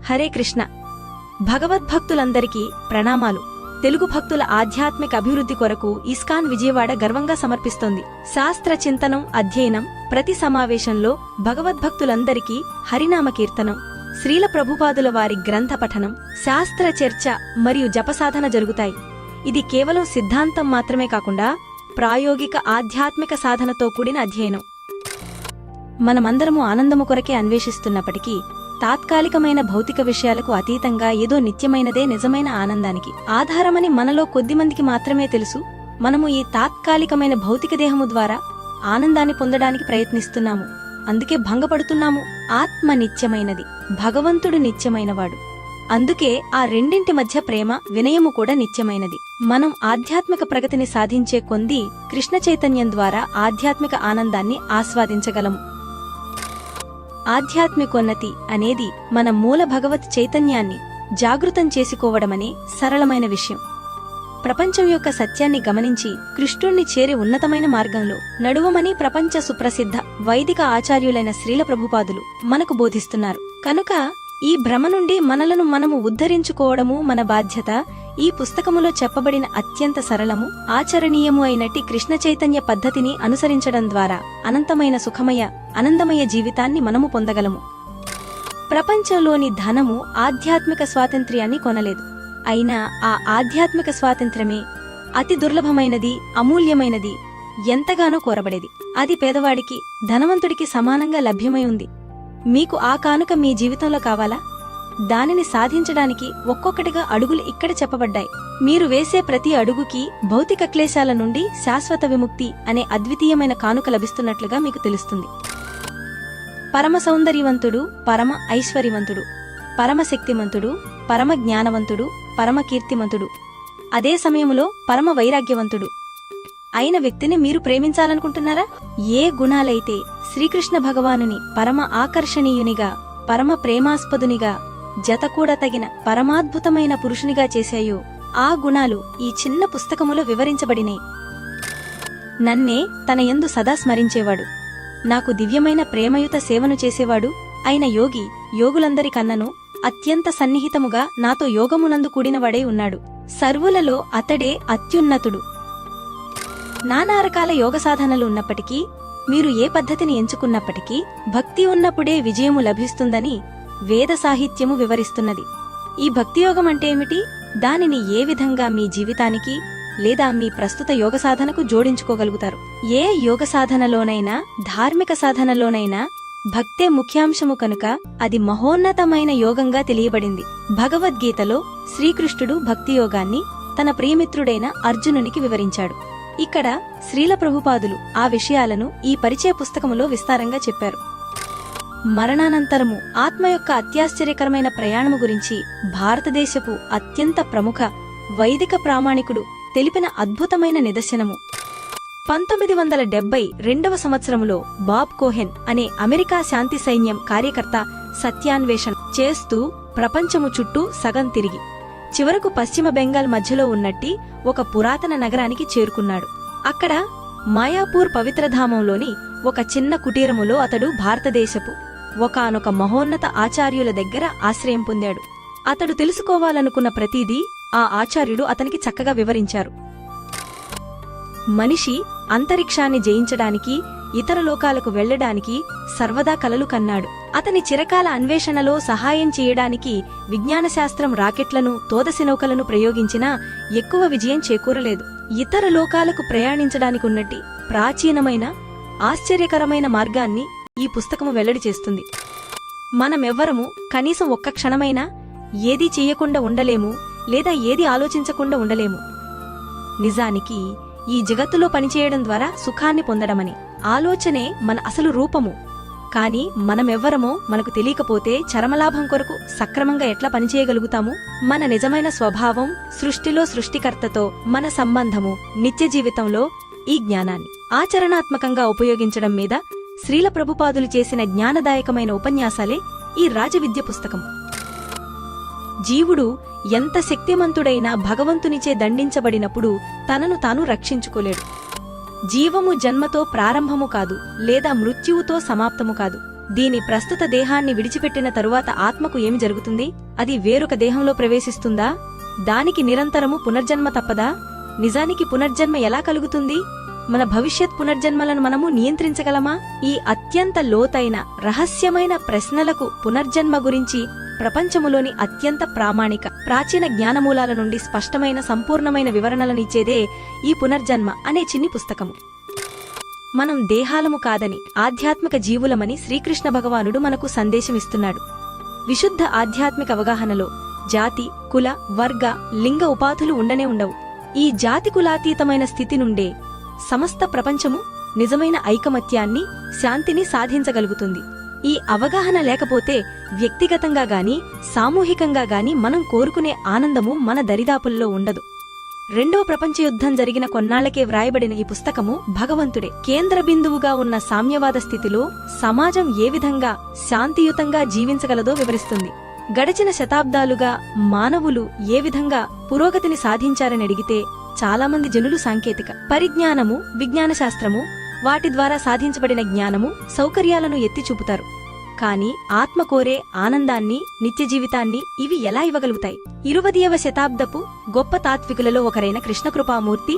హరే కృష్ణ. భగవద్భక్తులందరికీ ప్రణామాలు. తెలుగు భక్తుల ఆధ్యాత్మిక అభివృద్ధి కొరకు ఇస్కాన్ విజయవాడ గర్వంగా సమర్పిస్తోంది శాస్త్ర చింతనం, అధ్యయనం. ప్రతి సమావేశంలో భగవద్భక్తులందరికీ హరినామ కీర్తనం, శ్రీల ప్రభుపాదుల వారి గ్రంథ పఠనం, శాస్త్ర చర్చ మరియు జపసాధన జరుగుతాయి. ఇది కేవలం సిద్ధాంతం మాత్రమే కాకుండా ప్రాయోగిక ఆధ్యాత్మిక సాధనతో కూడిన అధ్యయనం. మనమందరము ఆనందము కొరకే అన్వేషిస్తున్నప్పటికీ తాత్కాలికమైన భౌతిక విషయాలకు అతీతంగా ఏదో నిత్యమైనదే నిజమైన ఆనందానికి ఆధారమని మనలో కొద్దిమందికి మాత్రమే తెలుసు. మనము ఈ తాత్కాలికమైన భౌతిక దేహము ద్వారా ఆనందాన్ని పొందడానికి ప్రయత్నిస్తున్నాము, అందుకే భంగపడుతున్నాము. ఆత్మ నిత్యమైనది, భగవంతుడు నిత్యమైనవాడు. అందుకే ఆ రెండింటి మధ్య ప్రేమ, వినయము కూడా నిత్యమైనది. మనం ఆధ్యాత్మిక ప్రగతిని సాధించే కొంది కృష్ణ చైతన్యం ద్వారా ఆధ్యాత్మిక ఆనందాన్ని ఆస్వాదించగలము. ఆధ్యాత్మికోన్నతి అనేది మన మూల భగవత్ చైతన్యాన్ని జాగృతం చేసుకోవడమనే సరళమైన విషయం. ప్రపంచం యొక్క సత్యాన్ని గమనించి కృష్ణుణ్ణి చేరే ఉన్నతమైన మార్గంలో నడువమని ప్రపంచ సుప్రసిద్ధ వైదిక ఆచార్యులైన శ్రీల ప్రభుపాదులు మనకు బోధిస్తున్నారు. కనుక ఈ భ్రమ నుండి మనలను మనము ఉద్ధరించుకోవడము మన బాధ్యత. ఈ పుస్తకములో చెప్పబడిన అత్యంత సరళము, ఆచరణీయము అయినట్టి కృష్ణ చైతన్య పద్ధతిని అనుసరించడం ద్వారా అనంతమైన సుఖమయ, ఆనందమయ జీవితాన్ని మనము పొందగలము. ప్రపంచంలోని ధనము ఆధ్యాత్మిక స్వాతంత్ర్యాన్ని కొనలేదు. అయినా ఆ ఆధ్యాత్మిక స్వాతంత్ర్యమే అతి దుర్లభమైనది, అమూల్యమైనది, ఎంతగానో కోరబడేది. అది పేదవాడికి, ధనవంతుడికి సమానంగా లభ్యమై ఉంది. మీకు ఆ కానుక మీ జీవితంలో కావాలా? దానిని సాధించడానికి ఒక్కొక్కటిగా అడుగులు ఇక్కడ చెప్పబడ్డాయి. మీరు వేసే ప్రతి అడుగుకి భౌతిక క్లేశాల నుండి శాశ్వత విముక్తి అనే అద్వితీయమైన కానుక లభిస్తున్నట్లుగా మీకు తెలుస్తుంది. పరమ సౌందర్యవంతుడు, పరమ ఐశ్వర్యవంతుడు, పరమ శక్తిమంతుడు, పరమ జ్ఞానవంతుడు, పరమ కీర్తిమంతుడు, అదే సమయంలో పరమ వైరాగ్యవంతుడు అయిన వ్యక్తిని మీరు ప్రేమించాలనుకుంటున్నారా? ఏ గుణాలైతే శ్రీకృష్ణ భగవానుని పరమ ఆకర్షణీయునిగా, పరమ ప్రేమాస్పదునిగా, జతకూడా తగిన పరమాద్భుతమైన పురుషునిగా చేశాయో ఆ గుణాలు ఈ చిన్న పుస్తకములో వివరించబడినాయి. నన్నే తన యందు సదా స్మరించేవాడు, నాకు దివ్యమైన ప్రేమయుత సేవను చేసేవాడు అయిన యోగి యోగులందరికన్నను అత్యంత సన్నిహితముగా నాతో యోగమునందు కూడినవాడై ఉన్నాడు. సర్వులలో అతడే అత్యున్నతుడు. నానా రకాల యోగ సాధనలు ఉన్నప్పటికీ, మీరు ఏ పద్ధతిని ఎంచుకున్నప్పటికీ భక్తి ఉన్నప్పుడే విజయము లభిస్తుందని వేద సాహిత్యము వివరిస్తున్నది. ఈ భక్తియోగం అంటే ఏమిటి? దానిని ఏ విధంగా మీ జీవితానికి లేదా మీ ప్రస్తుత యోగ సాధనకు జోడించుకోగలుగుతారు? ఏ యోగ సాధనలోనైనా, ధార్మిక సాధనలోనైనా భక్తే ముఖ్యాంశము కనుక అది మహోన్నతమైన యోగంగా తెలియబడింది. భగవద్గీతలో శ్రీకృష్ణుడు భక్తియోగాన్ని తన ప్రియమిత్రుడైన అర్జునునికి వివరించాడు. ఇక్కడ శ్రీల ప్రభుపాదులు ఆ విషయాలను ఈ పరిచయ పుస్తకములో విస్తారంగా చెప్పారు. మరణానంతరము ఆత్మ యొక్క అత్యాశ్చర్యకరమైన ప్రయాణము గురించి భారతదేశపు అత్యంత ప్రముఖ వైదిక ప్రామాణికుడు తెలిపిన అద్భుతమైన నిదర్శనము 1972వ సంవత్సరములో బాబ్ కోహెన్ అనే అమెరికా శాంతి సైన్యం కార్యకర్త సత్యాన్వేషణ చేస్తూ ప్రపంచము చుట్టూ సగం తిరిగి చివరకు పశ్చిమ బెంగాల్ మధ్యలో ఉన్నట్టి ఒక పురాతన నగరానికి చేరుకున్నాడు. అక్కడ మాయాపూర్ పవిత్రధామంలోని ఒక చిన్న కుటీరములో అతడు భారతదేశపు ఒకానొక మహోన్నత ఆచార్యుల దగ్గర ఆశ్రయం పొందాడు. అతడు తెలుసుకోవాలనుకున్న ప్రతిదీ ఆ ఆచార్యుడు అతనికి చక్కగా వివరించారు. మనిషి అంతరిక్షాన్ని జయించడానికి, ఇతర లోకాలకు వెళ్లడానికి సర్వదా కలలు కన్నాడు. అతని చిరకాల అన్వేషణలో సహాయం చేయడానికి విజ్ఞానశాస్త్రం రాకెట్లను, తోదసినౌకలను ప్రయోగించినా ఎక్కువ విజయం చేకూరలేదు. ఇతర లోకాలకు ప్రయాణించడానికున్నట్టి ప్రాచీనమైన, ఆశ్చర్యకరమైన మార్గాన్ని ఈ పుస్తకము వెల్లడి చేస్తుంది. మనమెవ్వరము కనీసం ఒక్క క్షణమైనా ఏదీ చెయ్యకుండా ఉండలేము, లేదా ఏది ఆలోచించకుండా ఉండలేము. నిజానికి ఈ జగత్తులో పనిచేయడం ద్వారా సుఖాన్ని పొందడమని ఆలోచనే మన అసలు రూపము. కాని మనమెవ్వరమో మనకు తెలియకపోతే చరమలాభం కొరకు సక్రమంగా ఎట్లా పనిచేయగలుగుతాము? మన నిజమైన స్వభావం, సృష్టిలో సృష్టికర్తతో మన సంబంధము, నిత్య జీవితంలో ఈ జ్ఞానాన్ని ఆచరణాత్మకంగా ఉపయోగించడం మీద శ్రీల ప్రభుపాదులు చేసిన జ్ఞానదాయకమైన ఉపన్యాసాలే ఈ రాజవిద్య పుస్తకం. జీవుడు ఎంత శక్తిమంతుడైనా భగవంతునిచే దండించబడినప్పుడు తనను తాను రక్షించుకోలేడు. జీవము జన్మతో ప్రారంభము కాదు, లేదా మృత్యువుతో సమాప్తము కాదు. దీని ప్రస్తుత దేహాన్ని విడిచిపెట్టిన తరువాత ఆత్మకు ఏమి జరుగుతుంది? అది వేరొక దేహంలో ప్రవేశిస్తుందా? దానికి నిరంతరము పునర్జన్మ తప్పదా? నిజానికి పునర్జన్మ ఎలా కలుగుతుంది? మన భవిష్యత్ పునర్జన్మలను మనము నియంత్రించగలమా? ఈ అత్యంత లోతైన రహస్యమైన ప్రశ్నలకు పునర్జన్మ గురించి ప్రపంచములోని అత్యంత ప్రామాణిక ప్రాచీన జ్ఞానమూలాల నుండి స్పష్టమైన సంపూర్ణమైన వివరణలనిచ్చేదే ఈ పునర్జన్మ అనే చిన్ని పుస్తకము. మనం దేహాలము కాదని ఆధ్యాత్మిక జీవులమని శ్రీకృష్ణ భగవానుడు మనకు సందేశమిస్తున్నాడు. విశుద్ధ ఆధ్యాత్మిక అవగాహనలో జాతి, కుల, వర్గ, లింగ ఉపాధులు ఉండనే ఉండవు. ఈ జాతి కులాతీతమైన స్థితి నుండే సమస్త ప్రపంచము నిజమైన ఐకమత్యాన్ని, శాంతిని సాధించగలుగుతుంది. ఈ అవగాహన లేకపోతే వ్యక్తిగతంగా గాని సామూహికంగా గాని మనం కోరుకునే ఆనందము మన దరిదాపుల్లో ఉండదు. రెండవ ప్రపంచ యుద్ధం జరిగిన కొన్నాళ్లకే వ్రాయబడిన ఈ పుస్తకము భగవంతుడే కేంద్ర బిందువుగా ఉన్న సామ్యవాద స్థితిలో సమాజం ఏ విధంగా శాంతియుతంగా జీవించగలదో వివరిస్తుంది. గడిచిన శతాబ్దాలుగా మానవులు ఏ విధంగా పురోగతిని సాధించారని అడిగితే చాలామంది జనులు సాంకేతిక పరిజ్ఞానము, విజ్ఞాన శాస్త్రము, వాటి ద్వారా సాధించబడిన జ్ఞానము, సౌకర్యాలను ఎత్తి చూపుతారు. కాని ఆత్మ కోరే ఆనందాన్ని, నిత్య జీవితాన్ని ఇవి ఎలా ఇవ్వగలుగుతాయి? 20వ శతాబ్దపు గొప్ప తాత్వికులలో ఒకరైన కృష్ణకృపామూర్తి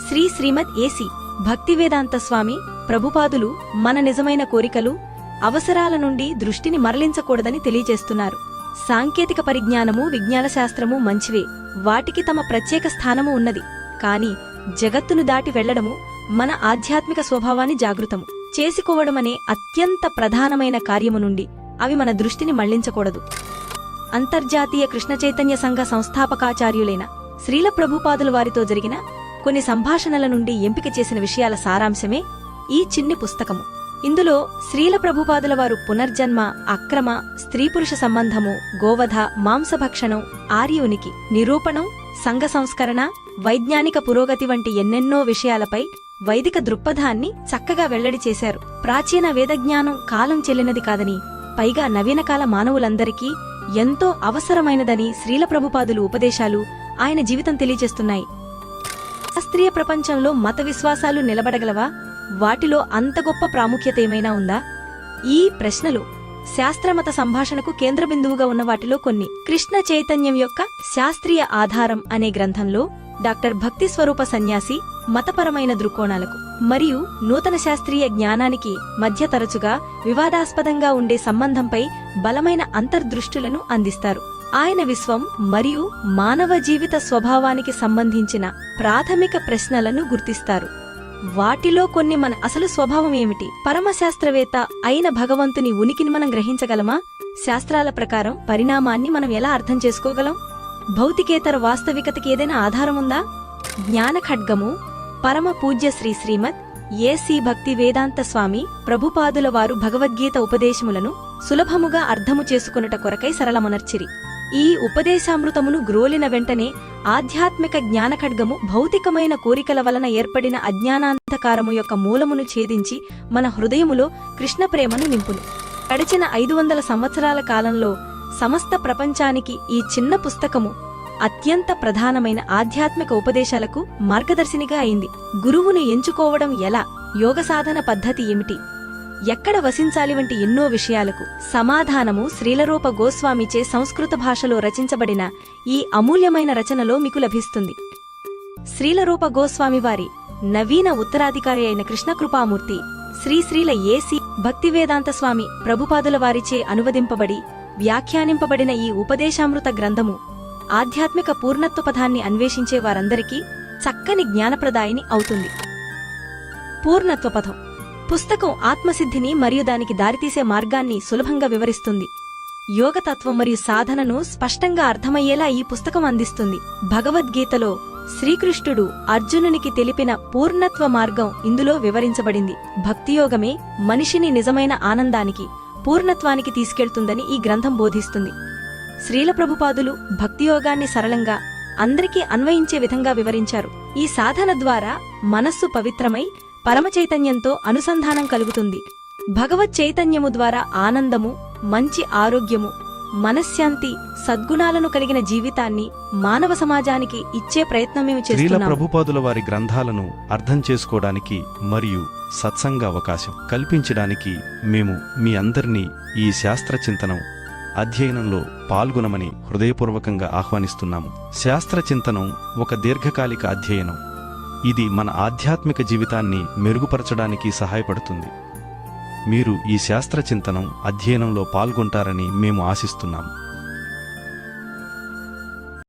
శ్రీ శ్రీమద్ ఏసి భక్తివేదాంత స్వామి ప్రభుపాదులు మన నిజమైన కోరికలు, అవసరాల నుండి దృష్టిని మరలించకూడదని తెలియజేస్తున్నారు. సాంకేతిక పరిజ్ఞానము, విజ్ఞాన శాస్త్రము మంచివే, వాటికి తమ ప్రత్యేక స్థానము ఉన్నది. కాని జగత్తును దాటి వెళ్లడము, మన ఆధ్యాత్మిక స్వభావాన్ని జాగృతము చేసుకోవడమనే అత్యంత ప్రధానమైన కార్యము నుండి అవి మన దృష్టిని మళ్లించకూడదు. అంతర్జాతీయ కృష్ణ చైతన్య సంఘ సంస్థాపకాచార్యులైన శ్రీల ప్రభుపాదుల వారితో జరిగిన కొన్ని సంభాషణల నుండి ఎంపిక చేసిన విషయాల సారాంశమే ఈ చిన్ని పుస్తకము. ఇందులో శ్రీల ప్రభుపాదుల వారు పునర్జన్మ, అక్రమ స్త్రీ పురుష సంబంధము, గోవధ, మాంసభక్షణం, ఆర్యునికి నిరూపణం, సంఘ సంస్కరణ, వైజ్ఞానిక పురోగతి వంటి ఎన్నెన్నో విషయాలపై వైదిక దృక్పథాన్ని చక్కగా వెల్లడి చేశారు. ప్రాచీన వేదజ్ఞానం కాలం చెల్లినది కాదని, పైగా నవీనకాల మానవులందరికీ ఎంతో అవసరమైనదని శ్రీల ప్రభుపాదులు ఉపదేశాలు, ఆయన జీవితం తెలియజేస్తున్నాయి. శాస్త్రీయ ప్రపంచంలో మత విశ్వాసాలు నిలబడగలవా? వాటిలో అంత గొప్ప ప్రాముఖ్యత ఏమైనా ఉందా? ఈ ప్రశ్నలు శాస్త్రమత సంభాషణకు కేంద్ర బిందువుగా ఉన్న వాటిలో కొన్ని. కృష్ణ చైతన్యం యొక్క శాస్త్రీయ ఆధారం అనే గ్రంథంలో డాక్టర్ భక్తి స్వరూప సన్యాసి మతపరమైన దృక్కోణాలకు మరియు నూతన శాస్త్రీయ జ్ఞానానికి మధ్య తరచుగా వివాదాస్పదంగా ఉండే సంబంధంపై బలమైన అంతర్దృష్టులను అందిస్తారు. ఆయన విశ్వం మరియు మానవ జీవిత స్వభావానికి సంబంధించిన ప్రాథమిక ప్రశ్నలను గుర్తిస్తారు. వాటిలో కొన్ని మన అసలు స్వభావం ఏమిటి? పరమశాస్త్రవేత్త అయిన భగవంతుని ఉనికిని మనం గ్రహించగలమా? శాస్త్రాల ప్రకారం పరిణామాన్ని మనం ఎలా అర్థం చేసుకోగలం? భౌతికేతర వాస్తవికతకి ఏదైనా ఆధారముందా? జ్ఞాన ఖడ్గము పరమ పూజ్య శ్రీ శ్రీమద్ ఏసి భక్తి వేదాంత స్వామి ప్రభుపాదుల వారు భగవద్గీత ఉపదేశములను సులభముగా అర్థము చేసుకునుట కొరకై సరళమునర్చిరి. ఈ ఉపదేశామృతమును గ్రోలిన వెంటనే ఆధ్యాత్మిక జ్ఞానఖడ్గము భౌతికమైన కోరికల వలన ఏర్పడిన అజ్ఞానాంధకారము యొక్క మూలమును ఛేదించి మన హృదయములో కృష్ణ ప్రేమను నింపును. గడిచిన 500 సంవత్సరాల కాలంలో సమస్త ప్రపంచానికి ఈ చిన్న పుస్తకము అత్యంత ప్రధానమైన ఆధ్యాత్మిక ఉపదేశాలకు మార్గదర్శినిగా అయింది. గురువును ఎంచుకోవడం ఎలా, యోగ సాధన పద్ధతి ఏమిటి, ఎక్కడ వసించాలి వంటి ఎన్నో విషయాలకు సమాధానము శ్రీలరూప గోస్వామిచే సంస్కృత భాషలో రచించబడిన ఈ అమూల్యమైన రచనలో మీకు లభిస్తుంది. శ్రీలరూప గోస్వామివారి నవీన ఉత్తరాధికారి అయిన కృష్ణకృపామూర్తి శ్రీశ్రీల ఏసి భక్తివేదాంత స్వామి ప్రభుపాదుల వారిచే అనువదింపబడి వ్యాఖ్యానింపబడిన ఈ ఉపదేశామృత గ్రంథము ఆధ్యాత్మిక పూర్ణత్వపథాన్ని అన్వేషించే వారందరికీ చక్కని జ్ఞానప్రదాయిని అవుతుంది. పూర్ణత్వపథం పుస్తకం ఆత్మసిద్ధిని మరియు దానికి దారితీసే మార్గాన్ని సులభంగా వివరిస్తుంది. యోగతత్వం మరియు సాధనను స్పష్టంగా అర్థమయ్యేలా ఈ పుస్తకం అందిస్తుంది. భగవద్గీతలో శ్రీకృష్ణుడు అర్జునునికి తెలిపిన పూర్ణత్వ మార్గం ఇందులో వివరించబడింది. భక్తియోగమే మనిషిని నిజమైన ఆనందానికి, పూర్ణత్వానికి తీసుకెళ్తుందని ఈ గ్రంథం బోధిస్తుంది. శ్రీల ప్రభుపాదులు భక్తియోగాన్ని సరళంగా అందరికీ అన్వయించే విధంగా వివరించారు. ఈ సాధన ద్వారా మనస్సు పవిత్రమై పరమచైతన్యంతో అనుసంధానం కలుగుతుంది. భగవత్ చైతన్యము ద్వారా ఆనందము, మంచి ఆరోగ్యము, మనశ్శాంతి, సద్గుణాలను కలిగిన జీవితాన్ని మానవ సమాజానికి ఇచ్చే ప్రయత్నం మేము శ్రీల చేస్తున్నాము. ప్రభుపాదుల వారి గ్రంథాలను అర్థం చేసుకోవడానికి మరియు సత్సంగ అవకాశం కల్పించడానికి మేము మీ అందరినీ ఈ శాస్త్ర చింతనం అధ్యయనంలో పాల్గొనమని హృదయపూర్వకంగా ఆహ్వానిస్తున్నాము. శాస్త్ర చింతనం ఒక దీర్ఘకాలిక అధ్యయనం. ఇది మన ఆధ్యాత్మిక జీవితాన్ని మెరుగుపరచడానికి సహాయపడుతుంది. మీరు ఈ శాస్త్ర చింతనం అధ్యయనంలో పాల్గొంటారని మేము ఆశిస్తున్నాము.